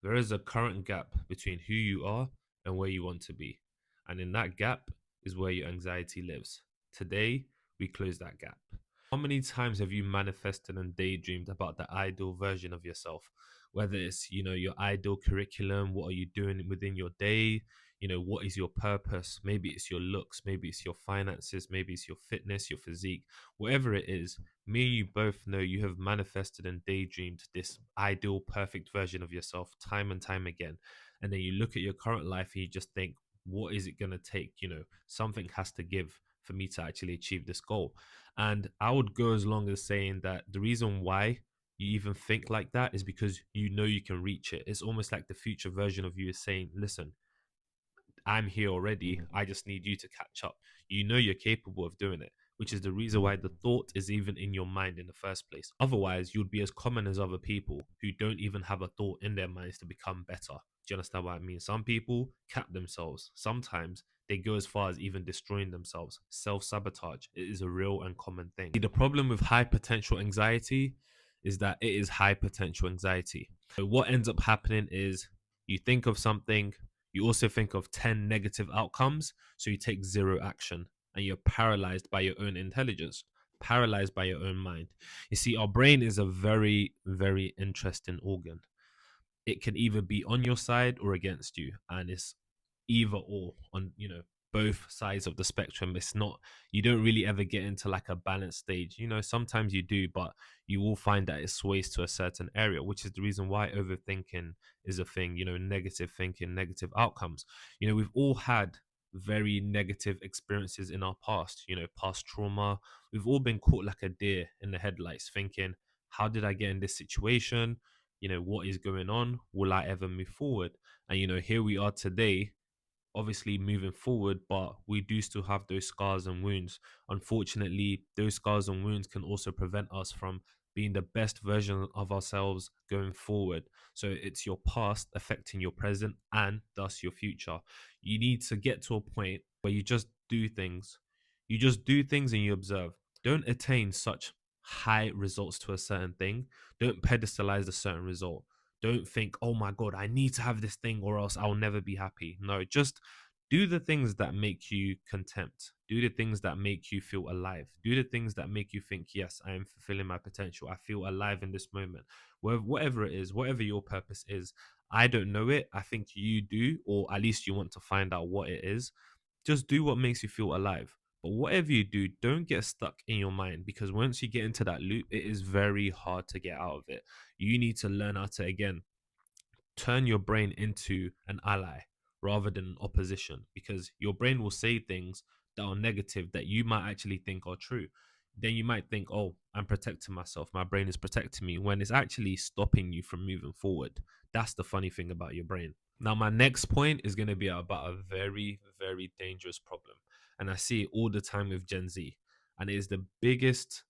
There is a current gap between who you are and where you want to be. And in that gap is where your anxiety lives. Today, we close that gap. How many times have you manifested and daydreamed about the ideal version of yourself? Whether it's, your ideal curriculum, what are you doing within your day? What is your purpose? Maybe it's your looks, maybe it's your finances, maybe it's your fitness, your physique, whatever it is. Me and you both know you have manifested and daydreamed this ideal, perfect version of yourself time and time again. And then you look at your current life and you just think, what is it going to take? Something has to give for me to actually achieve this goal. And I would go as long as saying that the reason why you even think like that is because you know you can reach it. It's almost like the future version of you is saying, listen, I'm here already. I just need you to catch up. You know you're capable of doing it, which is the reason why the thought is even in your mind in the first place. Otherwise, you'd be as common as other people who don't even have a thought in their minds to become better. Do you understand what I mean? Some people cap themselves. Sometimes they go as far as even destroying themselves. Self sabotage. It is a real and common thing. The problem with high potential anxiety is that it is high potential anxiety. So what ends up happening is you think of something, you also think of 10 negative outcomes, so you take zero action and you're paralyzed by your own intelligence, paralyzed by your own mind. You see, our brain is a very, very interesting organ. It can either be on your side or against you, and it's either or on both sides of the spectrum. It's not, you don't really ever get into like a balanced stage. Sometimes you do, but you will find that it sways to a certain area, which is the reason why overthinking is a thing. Negative thinking, negative outcomes. We've all had very negative experiences in our past, past trauma. We've all been caught like a deer in the headlights thinking, how did I get in this situation? What is going on? Will I ever move forward? And here we are today, obviously moving forward, but we do still have those scars and wounds. Unfortunately, those scars and wounds can also prevent us from being the best version of ourselves going forward. So it's your past affecting your present and thus your future. You need to get to a point where you just do things. You just do things and you observe. Don't attain such high results to a certain thing. Don't pedestalize a certain result. Don't think, oh my God, I need to have this thing or else I'll never be happy. No, just do the things that make you content. Do the things that make you feel alive. Do the things that make you think, yes, I am fulfilling my potential. I feel alive in this moment. Whatever it is, whatever your purpose is, I don't know it. I think you do, or at least you want to find out what it is. Just do what makes you feel alive. But whatever you do, don't get stuck in your mind, because once you get into that loop, it is very hard to get out of it. You need to learn how to, again, turn your brain into an ally rather than an opposition, because your brain will say things that are negative that you might actually think are true. Then you might think, oh, I'm protecting myself, my brain is protecting me, when it's actually stopping you from moving forward. That's the funny thing about your brain. Now my next point is going to be about a very, very dangerous problem, and I see it all the time with Gen Z, and it is the biggest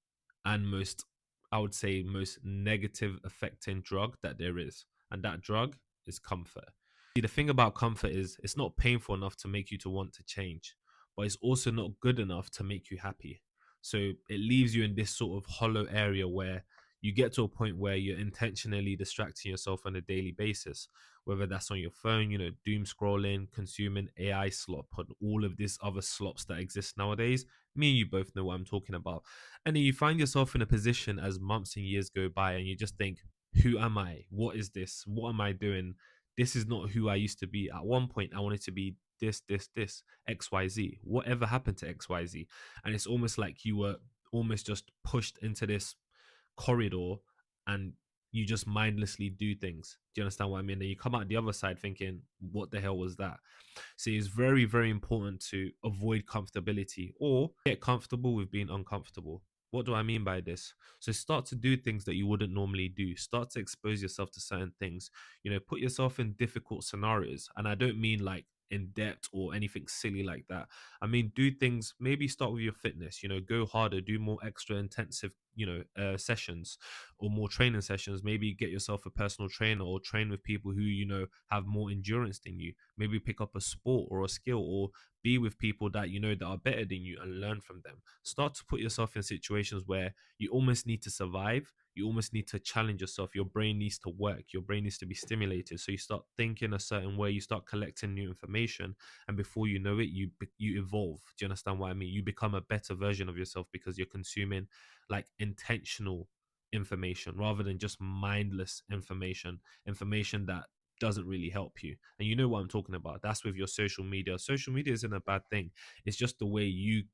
and most, I would say, most negative affecting drug that there is, and that drug is comfort. See, the thing about comfort is it's not painful enough to make you to want to change, but it's also not good enough to make you happy. So it leaves you in this sort of hollow area where you get to a point where you're intentionally distracting yourself on a daily basis, whether that's on your phone, doom scrolling, consuming AI slop, and all of this other slops that exist nowadays. Me and you both know what I'm talking about. And then you find yourself in a position as months and years go by, and you just think, who am I? What is this? What am I doing? This is not who I used to be. At one point, I wanted to be this, XYZ. Whatever happened to XYZ? And it's almost like you were almost just pushed into this corridor and you just mindlessly do things. Do you understand what I mean? And you come out the other side thinking, what the hell was that? See, it's very, very important to avoid comfortability or get comfortable with being uncomfortable. What do I mean by this? So start to do things that you wouldn't normally do. Start to expose yourself to certain things. Put yourself in difficult scenarios. And I don't mean like in depth or anything silly like that. I mean, do things, maybe start with your fitness, go harder, do more extra intensive sessions or more training sessions. Maybe get yourself a personal trainer or train with people who have more endurance than you. Maybe pick up a sport or a skill, or be with people that that are better than you and learn from them. Start to put yourself in situations where you almost need to survive. You almost need to challenge yourself. Your brain needs to work. Your brain needs to be stimulated. So you start thinking a certain way. You start collecting new information, and before you know it, you evolve. Do you understand what I mean? You become a better version of yourself because you're consuming like intentional information rather than just mindless information that doesn't really help you. And you know what I'm talking about. That's with your social media. Social media isn't a bad thing. It's just the way you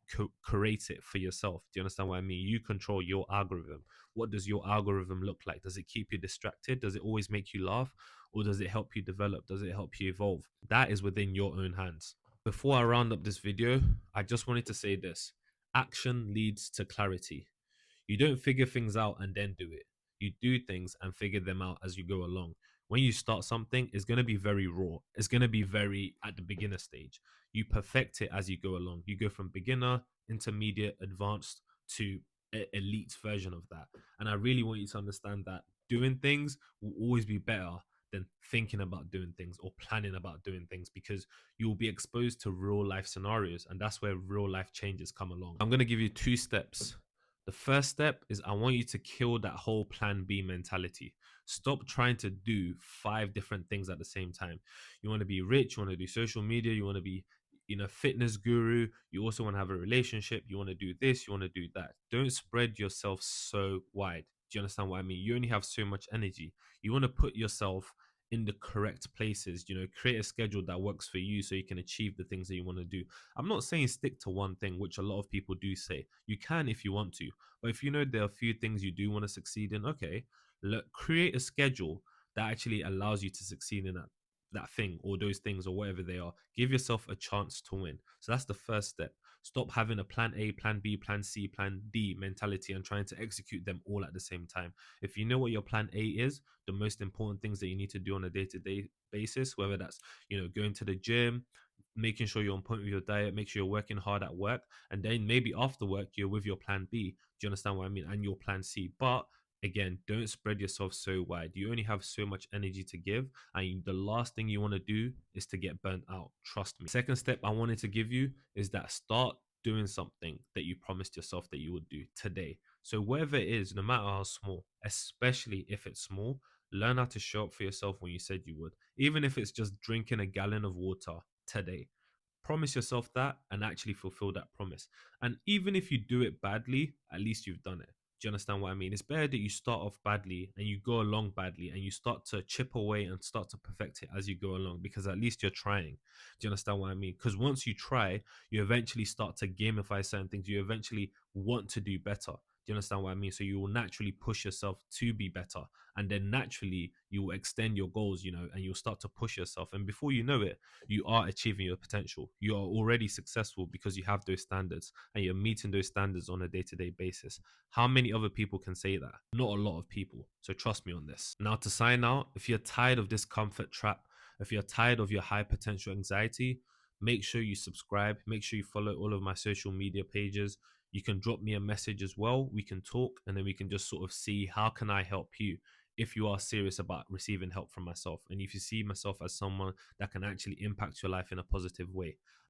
create it for yourself. Do you understand what I mean? You control your algorithm. What does your algorithm look like? Does it keep you distracted? Does it always make you laugh? Or does it help you develop? Does it help you evolve? That is within your own hands. Before I round up this video, I just wanted to say this: action leads to clarity. You don't figure things out and then do it. You do things and figure them out as you go along. When you start something, it's going to be very raw. It's going to be very at the beginner stage. You perfect it as you go along. You go from beginner, intermediate, advanced to elite version of that. And I really want you to understand that doing things will always be better than thinking about doing things or planning about doing things, because you will be exposed to real life scenarios, and that's where real life changes come along. I'm going to give you 2 steps. The first step is I want you to kill that whole plan B mentality. Stop trying to do 5 different things at the same time. You want to be rich, you want to do social media, you want to be fitness guru, you also want to have a relationship, you want to do this, you want to do that. Don't spread yourself so wide. Do you understand what I mean? You only have so much energy. You want to put yourself in the correct places, create a schedule that works for you so you can achieve the things that you want to do. I'm not saying stick to one thing, which a lot of people do say. You can if you want to, but if you know there are a few things you do want to succeed in, okay, create a schedule that actually allows you to succeed in that thing or those things or whatever they are. Give yourself a chance to win. So that's the first step. Stop having a plan A, plan B, plan C, plan D mentality and trying to execute them all at the same time. If you know what your plan A is, the most important things that you need to do on a day-to-day basis, whether that's going to the gym, making sure you're on point with your diet, make sure you're working hard at work, and then maybe after work you're with your plan B. Do you understand what I mean? And your plan C. But again, don't spread yourself so wide. You only have so much energy to give, and the last thing you want to do is to get burnt out. Trust me. Second step I wanted to give you is that start doing something that you promised yourself that you would do today. So whatever it is, no matter how small, especially if it's small, learn how to show up for yourself when you said you would. Even if it's just drinking a gallon of water today, promise yourself that and actually fulfill that promise. And even if you do it badly, at least you've done it. Do you understand what I mean? It's better that you start off badly and you go along badly and you start to chip away and start to perfect it as you go along, because at least you're trying. Do you understand what I mean? Because once you try, you eventually start to gamify certain things. You eventually want to do better. Do you understand what I mean? So you will naturally push yourself to be better. And then naturally you will extend your goals, and you'll start to push yourself. And before you know it, you are achieving your potential. You are already successful because you have those standards and you're meeting those standards on a day-to-day basis. How many other people can say that? Not a lot of people. So trust me on this. Now, to sign out, if you're tired of this comfort trap, if you're tired of your high potential anxiety, make sure you subscribe. Make sure you follow all of my social media pages. You can drop me a message as well. We can talk and then we can just sort of see how can I help you if you are serious about receiving help from myself, and if you see myself as someone that can actually impact your life in a positive way.